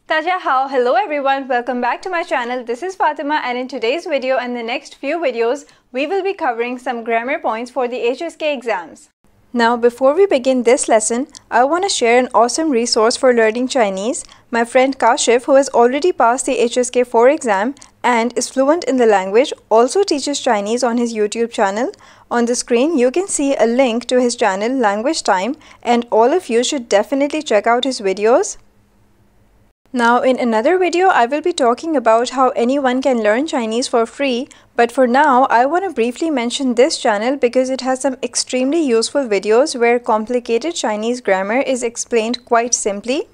大家好, hello everyone, welcome back to my channel. This is Fatima, and in today's video and the next few videos, we will be covering some grammar points for the HSK exams. Now, before we begin this lesson, I want to share an awesome resource for learning Chinese. My friend Kashif, who has already passed the HSK 4 exam and is fluent in the language, also teaches Chinese on his YouTube channel. On the screen, you can see a link to his channel, Language Time, and all of you should definitely check out his videos. Now, in another video, I will be talking about how anyone can learn Chinese for free, but for now, I want to briefly mention this channel because it has some extremely useful videos where complicated Chinese grammar is explained quite simply.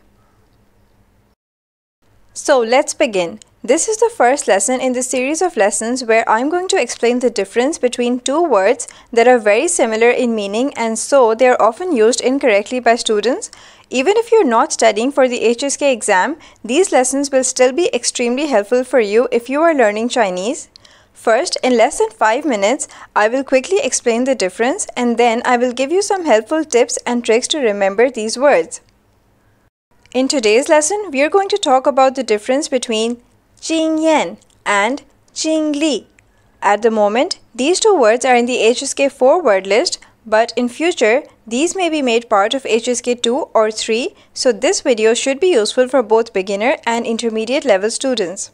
So, let's begin. This is the first lesson in the series of lessons where I'm going to explain the difference between two words that are very similar in meaning and so they are often used incorrectly by students. Even if you're not studying for the HSK exam, these lessons will still be extremely helpful for you if you are learning Chinese. First, in less than 5 minutes, I will quickly explain the difference and then I will give you some helpful tips and tricks to remember these words. In today's lesson, we are going to talk about the difference between jingyan and jingli. At the moment, these two words are in the HSK 4 word list, but in future, these may be made part of HSK 2 or 3, so this video should be useful for both beginner and intermediate level students.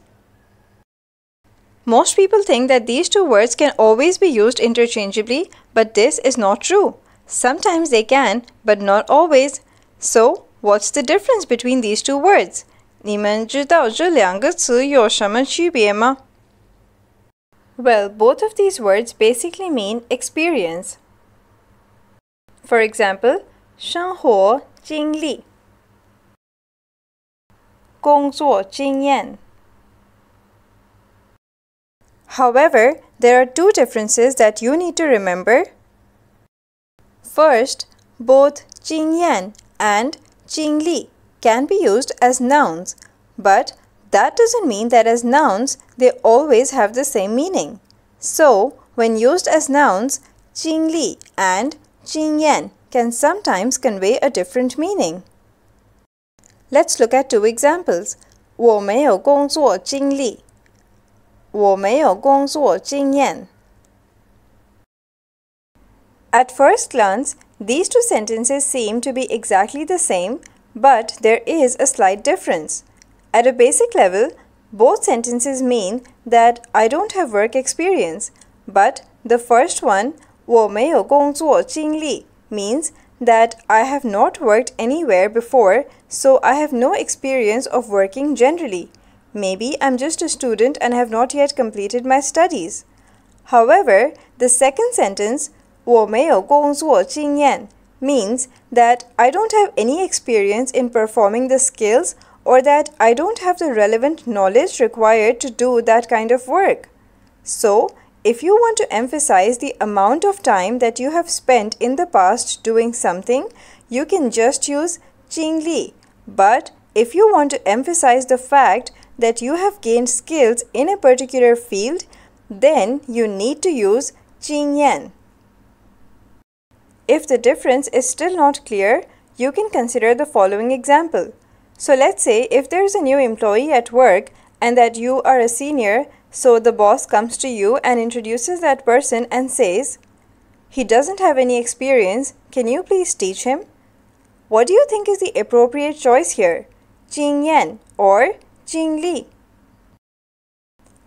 Most people think that these two words can always be used interchangeably, but this is not true. Sometimes they can, but not always. So, what's the difference between these two words? 你们知道这两个词有什么区别吗? Well, both of these words basically mean experience. For example, 生活经历 工作经验 However, there are two differences that you need to remember. First, both 经验 and 经历 can be used as nouns, but that doesn't mean that as nouns they always have the same meaning. So, when used as nouns, 经历 and 经验 can sometimes convey a different meaning. Let's look at two examples. 我没有工作经历 我没有工作经验 At first glance, these two sentences seem to be exactly the same, but there is a slight difference. At a basic level, both sentences mean that I don't have work experience, but the first one, 我没有工作经历 means that I have not worked anywhere before, so I have no experience of working generally. Maybe I'm just a student and have not yet completed my studies. However, the second sentence, 我没有工作经验 means that I don't have any experience in performing the skills or that I don't have the relevant knowledge required to do that kind of work. So, if you want to emphasize the amount of time that you have spent in the past doing something, you can just use 经历. But if you want to emphasize the fact that you have gained skills in a particular field, then you need to use 经验. If the difference is still not clear, you can consider the following example. So let's say if there is a new employee at work and that you are a senior, so the boss comes to you and introduces that person and says, he doesn't have any experience, can you please teach him? What do you think is the appropriate choice here? 经验 or 经历?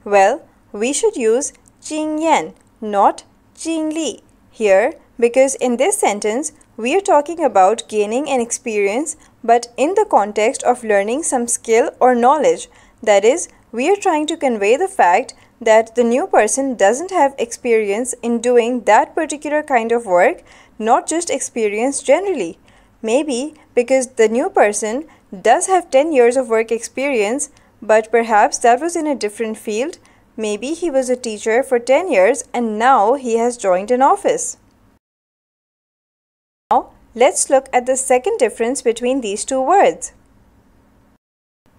Well, we should use 经验, not 经历 here, because in this sentence, we are talking about gaining an experience, but in the context of learning some skill or knowledge. That is, we are trying to convey the fact that the new person doesn't have experience in doing that particular kind of work, not just experience generally. Maybe because the new person does have 10 years of work experience, but perhaps that was in a different field. Maybe he was a teacher for 10 years and now he has joined an office. Now, let's look at the second difference between these two words.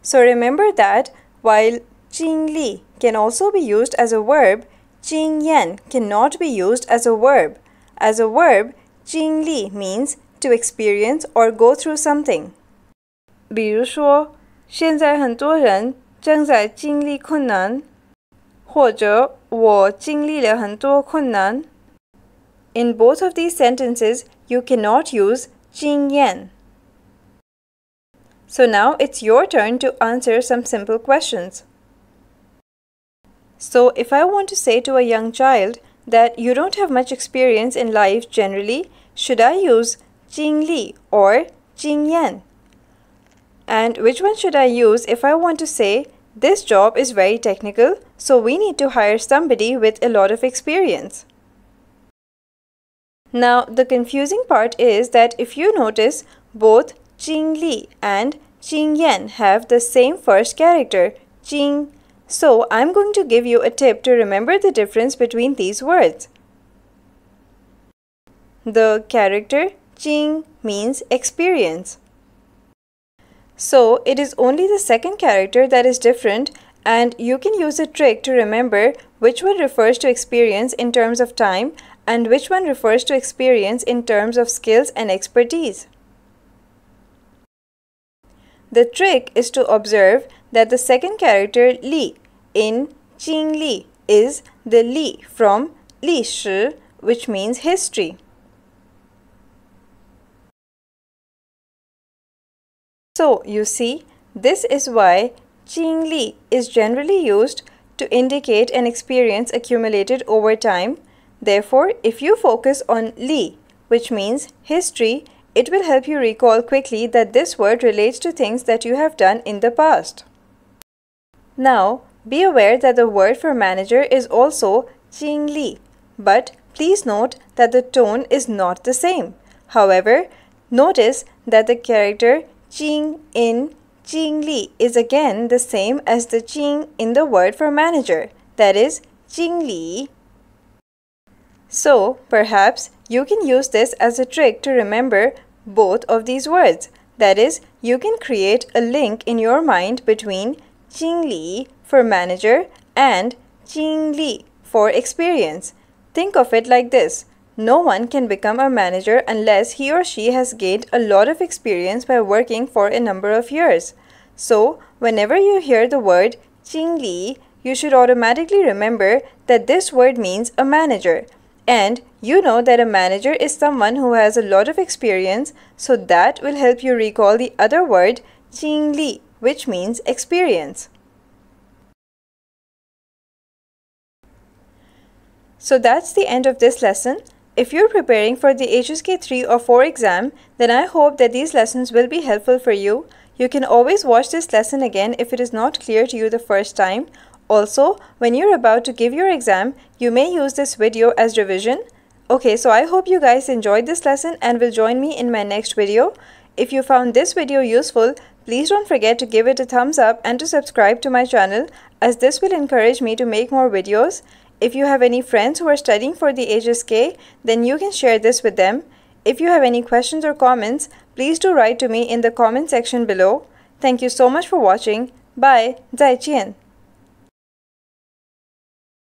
So remember that while 经历 can also be used as a verb, 经验 cannot be used as a verb. As a verb, 经历 means to experience or go through something. 比如说现在很多人正在经历困难，或者我经历了很多困难。In both of these sentences, you cannot use 经验. So now it's your turn to answer some simple questions. So if I want to say to a young child that you don't have much experience in life generally, should I use 经历 or 经验? And which one should I use if I want to say this job is very technical, so we need to hire somebody with a lot of experience? Now, the confusing part is that if you notice, both 经历 and 经验 have the same first character, 经. So, I'm going to give you a tip to remember the difference between these words. The character 经 means experience. So, it is only the second character that is different, and you can use a trick to remember which one refers to experience in terms of time and which one refers to experience in terms of skills and expertise. The trick is to observe that the second character 历 in 经历 is the 历 from 历史, which means history. So, you see, this is why 经历 is generally used to indicate an experience accumulated over time. Therefore, if you focus on 历, which means history, it will help you recall quickly that this word relates to things that you have done in the past. Now, be aware that the word for manager is also 经历, but please note that the tone is not the same. However, notice that the character 经 in 经历 is again the same as the 经 in the word for manager, that is 经理. So, perhaps you can use this as a trick to remember both of these words. That is, you can create a link in your mind between 经理 for manager and 经历 for experience. Think of it like this. No one can become a manager unless he or she has gained a lot of experience by working for a number of years. So, whenever you hear the word 经理, you should automatically remember that this word means a manager. And you know that a manager is someone who has a lot of experience, so that will help you recall the other word 经历, which means experience. So that's the end of this lesson. If you're preparing for the HSK 3 or 4 exam, then I hope that these lessons will be helpful for you. You can always watch this lesson again if it is not clear to you the first time. Also, when you're about to give your exam, you may use this video as revision. Okay, so I hope you guys enjoyed this lesson and will join me in my next video. If you found this video useful, please don't forget to give it a thumbs up and to subscribe to my channel, as this will encourage me to make more videos. If you have any friends who are studying for the HSK, then you can share this with them. If you have any questions or comments, please do write to me in the comment section below. Thank you so much for watching. Bye. 再见.